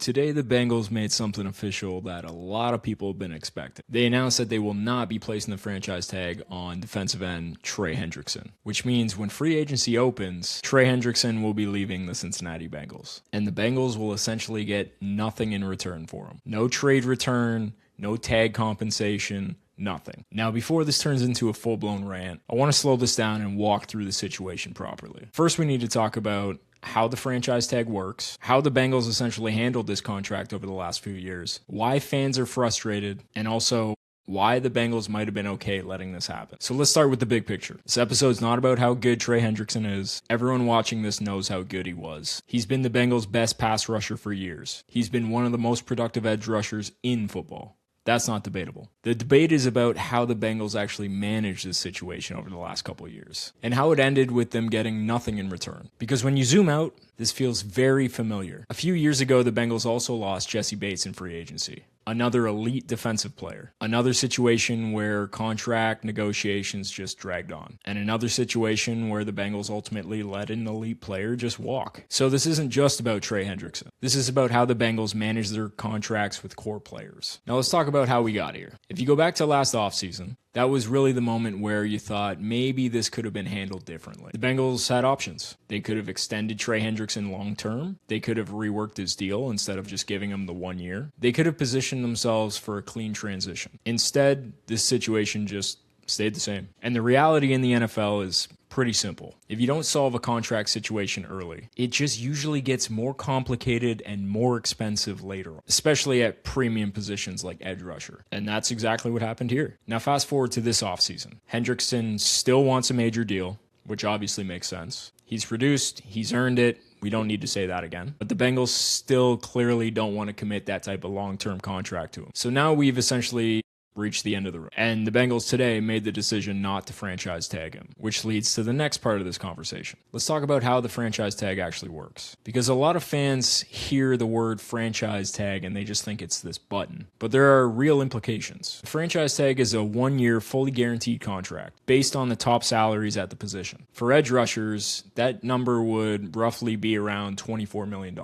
Today, the Bengals made something official that a lot of people have been expecting. They announced that they will not be placing the franchise tag on defensive end Trey Hendrickson, which means when free agency opens, Trey Hendrickson will be leaving the Cincinnati Bengals. And the Bengals will essentially get nothing in return for him. No trade return, no tag compensation, nothing. Now, before this turns into a full-blown rant, I want to slow this down and walk through the situation properly. First, we need to talk about how the franchise tag works, how the Bengals essentially handled this contract over the last few years, why fans are frustrated, and also why the Bengals might have been okay letting this happen. So let's start with the big picture. This episode's not about how good Trey Hendrickson is. Everyone watching this knows how good he was. He's been the Bengals' best pass rusher for years. He's been one of the most productive edge rushers in football. That's not debatable. The debate is about how the Bengals actually managed this situation over the last couple of years, and how it ended with them getting nothing in return. Because when you zoom out, this feels very familiar. A few years ago, the Bengals also lost Jessie Bates in free agency, another elite defensive player, another situation where contract negotiations just dragged on, and another situation where the Bengals ultimately let an elite player just walk. So this isn't just about Trey Hendrickson. This is about how the Bengals manage their contracts with core players. Now let's talk about how we got here. If you go back to last offseason, that was really the moment where you thought maybe this could have been handled differently. The Bengals had options. They could have extended Trey Hendrickson long term. They could have reworked his deal instead of just giving him the 1 year. They could have positioned themselves for a clean transition. Instead, this situation just stayed the same. And the reality in the NFL is pretty simple. If you don't solve a contract situation early, it just usually gets more complicated and more expensive later on, especially at premium positions like edge rusher. And that's exactly what happened here. Now fast forward to this offseason. Hendrickson still wants a major deal, which obviously makes sense. He's produced, he's earned it. We don't need to say that again. But the Bengals still clearly don't want to commit that type of long-term contract to him. So now we've essentially reached the end of the road. And the Bengals today made the decision not to franchise tag him, which leads to the next part of this conversation. Let's talk about how the franchise tag actually works. Because a lot of fans hear the word franchise tag and they just think it's this button. But there are real implications. The franchise tag is a 1-year fully guaranteed contract based on the top salaries at the position. For edge rushers, that number would roughly be around $24 million.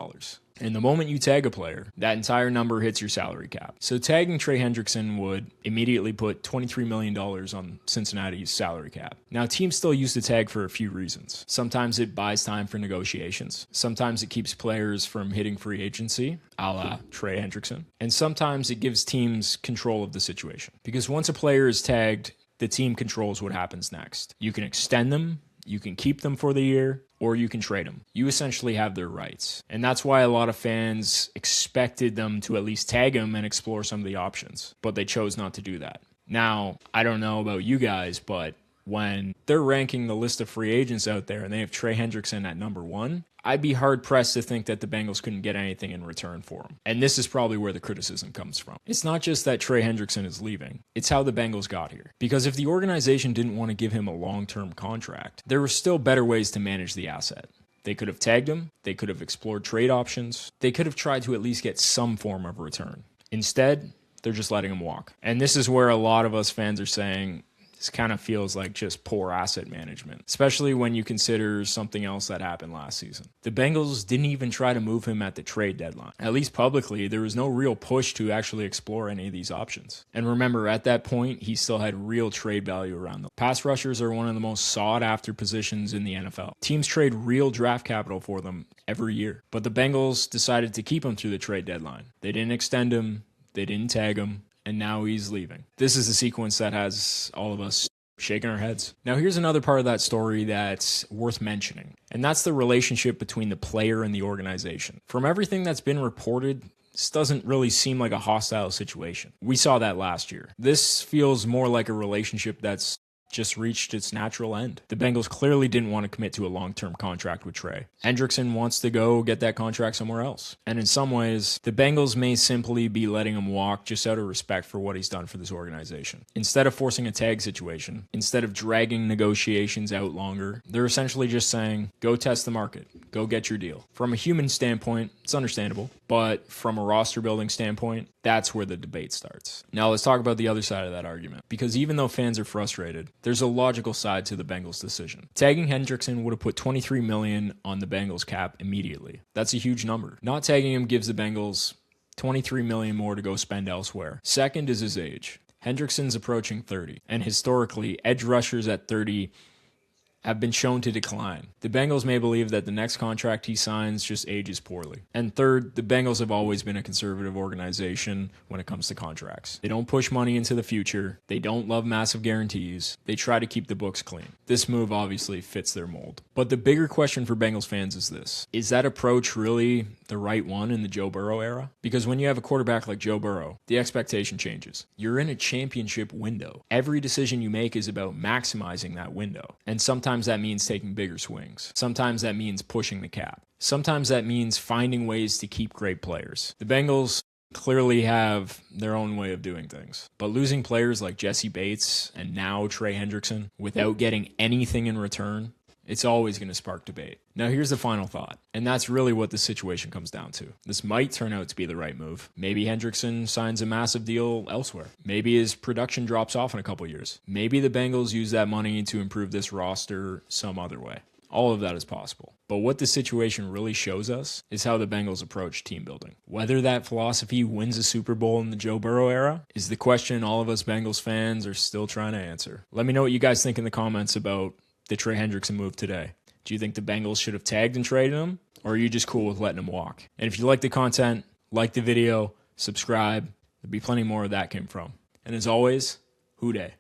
And the moment you tag a player, that entire number hits your salary cap. So tagging Trey Hendrickson would immediately put $23 million on Cincinnati's salary cap. Now, teams still use the tag for a few reasons. Sometimes it buys time for negotiations. Sometimes it keeps players from hitting free agency, a la Trey Hendrickson. And sometimes it gives teams control of the situation. Because once a player is tagged, the team controls what happens next. You can extend them, you can keep them for the year, or you can trade them. You essentially have their rights. And that's why a lot of fans expected them to at least tag him and explore some of the options, but they chose not to do that. Now, I don't know about you guys, but when they're ranking the list of free agents out there and they have Trey Hendrickson at number 1, I'd be hard-pressed to think that the Bengals couldn't get anything in return for him. And this is probably where the criticism comes from. It's not just that Trey Hendrickson is leaving. It's how the Bengals got here. Because if the organization didn't want to give him a long-term contract, there were still better ways to manage the asset. They could have tagged him. They could have explored trade options. They could have tried to at least get some form of return. Instead, they're just letting him walk. And this is where a lot of us fans are saying, this kind of feels like just poor asset management, especially when you consider something else that happened last season. The Bengals didn't even try to move him at the trade deadline. At least publicly, there was no real push to actually explore any of these options. And remember, at that point, he still had real trade value around them. Pass rushers are one of the most sought-after positions in the NFL. Teams trade real draft capital for them every year. But the Bengals decided to keep him through the trade deadline. They didn't extend him. They didn't tag him. And now he's leaving. This is a sequence that has all of us shaking our heads. Now, here's another part of that story that's worth mentioning, and that's the relationship between the player and the organization. From everything that's been reported, this doesn't really seem like a hostile situation. We saw that last year. This feels more like a relationship that's just reached its natural end. The Bengals clearly didn't want to commit to a long-term contract with Trey. Hendrickson wants to go get that contract somewhere else. And in some ways, the Bengals may simply be letting him walk just out of respect for what he's done for this organization. Instead of forcing a tag situation, instead of dragging negotiations out longer, they're essentially just saying, go test the market. Go get your deal. From a human standpoint, it's understandable. But from a roster building standpoint, that's where the debate starts. Now let's talk about the other side of that argument. Because even though fans are frustrated, there's a logical side to the Bengals' decision. Tagging Hendrickson would have put $23 million on the Bengals cap immediately. That's a huge number. Not tagging him gives the Bengals $23 million more to go spend elsewhere. Second is his age. Hendrickson's approaching 30, and historically, edge rushers at 30 have been shown to decline. The Bengals may believe that the next contract he signs just ages poorly. And third, the Bengals have always been a conservative organization when it comes to contracts. They don't push money into the future. They don't love massive guarantees. They try to keep the books clean. This move obviously fits their mold. But the bigger question for Bengals fans is this: is that approach really the right one in the Joe Burrow era? Because when you have a quarterback like Joe Burrow, the expectation changes. You're in a championship window. Every decision you make is about maximizing that window. And sometimes that means taking bigger swings. Sometimes that means pushing the cap. Sometimes that means finding ways to keep great players. The Bengals clearly have their own way of doing things. But losing players like Jessie Bates and now Trey Hendrickson without getting anything in return, it's always going to spark debate. Now here's the final thought, and that's really what the situation comes down to. This might turn out to be the right move. Maybe Hendrickson signs a massive deal elsewhere. Maybe his production drops off in a couple years. Maybe the Bengals use that money to improve this roster some other way. All of that is possible. But what the situation really shows us is how the Bengals approach team building. Whether that philosophy wins a Super Bowl in the Joe Burrow era is the question all of us Bengals fans are still trying to answer. Let me know what you guys think in the comments about the Trey Hendrickson move today. Do you think the Bengals should have tagged and traded him, or are you just cool with letting him walk? And if you like the content, like the video, subscribe. There'll be plenty more of that came from. And as always, Hoo Day.